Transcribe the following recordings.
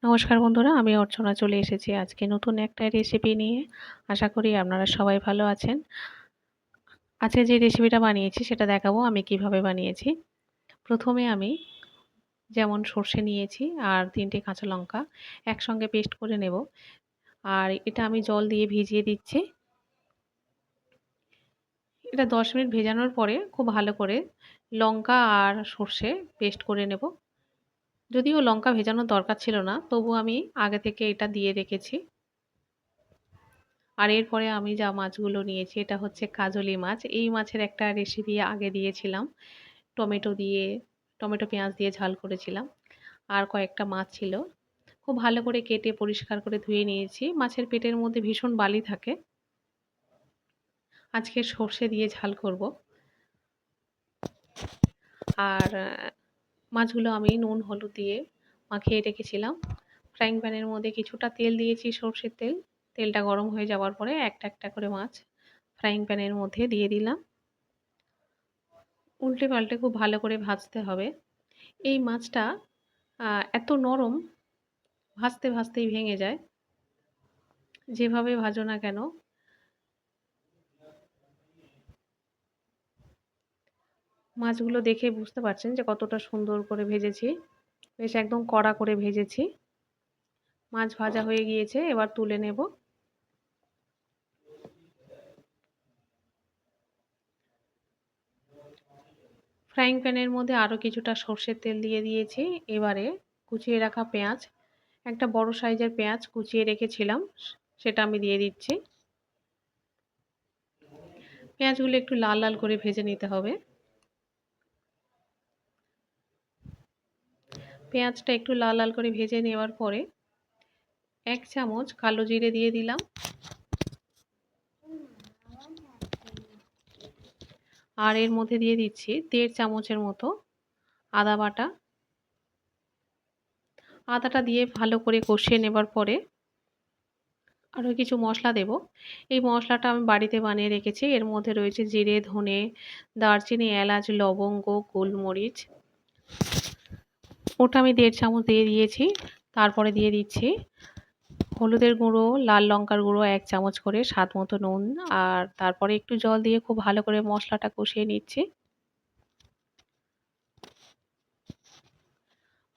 নমস্কার বন্ধুরা, আমি অর্চনা চলে এসেছি আজকে নতুন একটা রেসিপি নিয়ে। আশা করি আপনারা সবাই ভালো আছেন। আজকে যে রেসিপিটা বানিয়েছি সেটা দেখাবো আমি কিভাবে বানিয়েছি। প্রথমে আমি যেমন সর্ষে নিয়েছি আর ৩ টে কাঁচা লঙ্কা একসঙ্গে পেস্ট করে নেব। আর এটা আমি জল দিয়ে ভিজিয়ে দিচ্ছি। এটা ১০ মিনিট ভেজানোর পরে খুব ভালো করে লঙ্কা আর সর্ষে পেস্ট করে নেব। যদিও লঙ্কা ভেজানোর দরকার ছিল না, তবুও আমি আগে থেকে এটা দিয়ে রেখেছি। আর এরপরে আমি যা মাছগুলো নিয়েছি এটা হচ্ছে কাজলি মাছ। এই মাছের একটা রেসিপি আগে দিয়েছিলাম। টমেটো দিয়ে, টমেটো পেঁয়াজ দিয়ে ঝাল করেছিলাম। আর কয়েকটা মাছ ছিল। খুব ভালো করে কেটে পরিষ্কার করে ধুয়ে নিয়েছি। মাছের পেটের মধ্যে ভীষণ বালি থাকে। আজকে সর্ষে দিয়ে ঝাল করব। আর মাছগুলো আমি নুন হলুদ দিয়ে মাখিয়ে রেখেছিলাম। ফ্রাইং প্যানের মধ্যে কিছুটা তেল দিয়েছি, সর্ষের তেল। তেলটা গরম হয়ে যাওয়ার পরে একটা একটা করে মাছ ফ্রাইং প্যানের মধ্যে দিয়ে দিলাম। উল্টে পাল্টে খুব ভালো করে ভাজতে হবে। এই মাছটা এত নরম, ভাজতে ভাজতেই ভেঙে যায়। যেভাবে ভাজো না কেন। মাছগুলো দেখে বুঝতে পারছেন যে কতটা সুন্দর করে ভেজেছি। বেশ একদম কড়া করে ভেজেছি। মাছ ভাজা হয়ে গিয়েছে, এবার তুলে নেব। ফ্রাইং প্যানের মধ্যে আরও কিছুটা সর্ষের তেল দিয়ে দিয়েছি। এবারে কুচিয়ে রাখা পেঁয়াজ, একটা বড় সাইজের পেঁয়াজ কুচিয়ে রেখেছিলাম, সেটা আমি দিয়ে দিচ্ছি। পেঁয়াজগুলো একটু লাল লাল করে ভেজে নিতে হবে। পেঁয়াজটা একটু লাল লাল করে ভেজে নেওয়ার পরে ১ চামচ কালো জিরে দিয়ে দিলাম। আর এর মধ্যে দিয়ে দিচ্ছি ১.৫ চামচের মতো আদা বাটা। আদাটা দিয়ে ভালো করে কষিয়ে নেবার পরে আরও কিছু মশলা দেব। এই মশলাটা আমি বাড়িতে বানিয়ে রেখেছি। এর মধ্যে রয়েছে জিরে, ধনে, দারচিনি, এলাচ, লবঙ্গ, গোলমরিচ। ওটা আমি ১.৫ চামচ দিয়ে দিয়েছি। তারপরে দিয়ে দিচ্ছি হলুদের গুঁড়ো, লাল লঙ্কার গুঁড়ো ১ চামচ করে, স্বাদ মতো নুন। আর তারপরে একটু জল দিয়ে খুব ভালো করে মশলাটা কষিয়ে নিচ্ছি।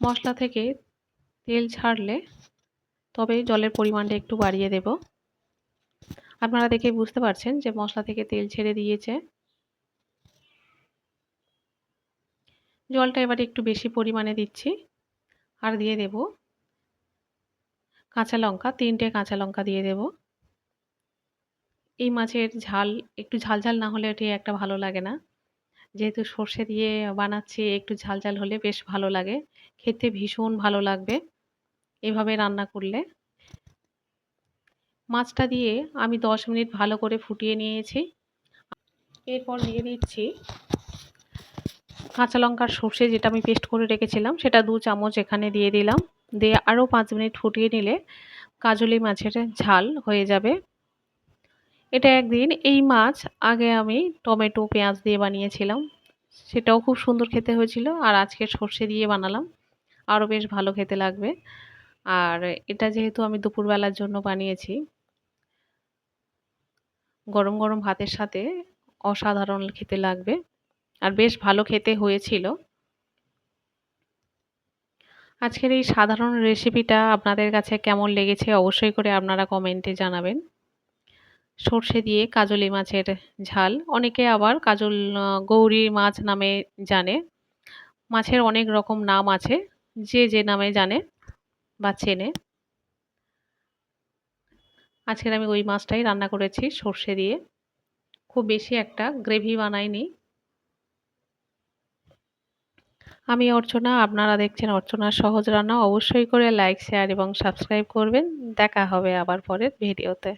মশলা থেকে তেল ছাড়লে তবে জলের পরিমাণটা একটু বাড়িয়ে দেব। আপনারা দেখেই বুঝতে পারছেন যে মশলা থেকে তেল ছেড়ে দিয়েছে। জলটা এবারে একটু বেশি পরিমাণে দিচ্ছি। আর দিয়ে দেব কাঁচা লঙ্কা, ৩ টে কাঁচা লঙ্কা দিয়ে দেব। এই মাছের ঝাল একটু ঝাল ঝাল না হলে এটি একটা ভালো লাগে না। যেহেতু সর্ষে দিয়ে বানাচ্ছি, একটু ঝাল ঝাল হলে বেশ ভালো লাগে। খেতে ভীষণ ভালো লাগবে এভাবে রান্না করলে। মাছটা দিয়ে আমি ১০ মিনিট ভালো করে ফুটিয়ে নিয়েছি। এরপর দিয়ে দিচ্ছি কাঁচা লঙ্কার সর্ষে, যেটা আমি পেস্ট করে রেখেছিলাম সেটা ২ চামচ এখানে দিয়ে দিলাম। দিয়ে আরও ৫ মিনিট ফুটিয়ে নিলে কাজলি মাছের ঝাল হয়ে যাবে। এটা একদিন এই মাছ আগে আমি টমেটো পেঁয়াজ দিয়ে বানিয়েছিলাম, সেটাও খুব সুন্দর খেতে হয়েছিল। আর আজকে সর্ষে দিয়ে বানালাম, আরও বেশ ভালো খেতে লাগবে। আর এটা যেহেতু আমি দুপুরবেলার জন্য বানিয়েছি, গরম গরম ভাতের সাথে অসাধারণ খেতে লাগবে। আর বেশ ভালো খেতে হয়েছিল। আজকের এই সাধারণ রেসিপিটা আপনাদের কাছে কেমন লেগেছে অবশ্যই করে আপনারা কমেন্টে জানাবেন। সর্ষে দিয়ে কাজলি মাছের ঝাল, অনেকে আবার গৌরী মাছ নামে জানে। মাছের অনেক রকম নাম আছে, যে যে নামে জানে বা চেনে। আজকের আমি ওই মাছটাই রান্না করেছি সর্ষে দিয়ে। খুব বেশি একটা গ্রেভি বানাইনি। আমি অর্চনা, আপনারা দেখছেন অর্চনার সহজ রান্না। অবশ্যই করে লাইক, শেয়ার এবং সাবস্ক্রাইব করবেন। দেখা হবে আবার পরের ভিডিওতে।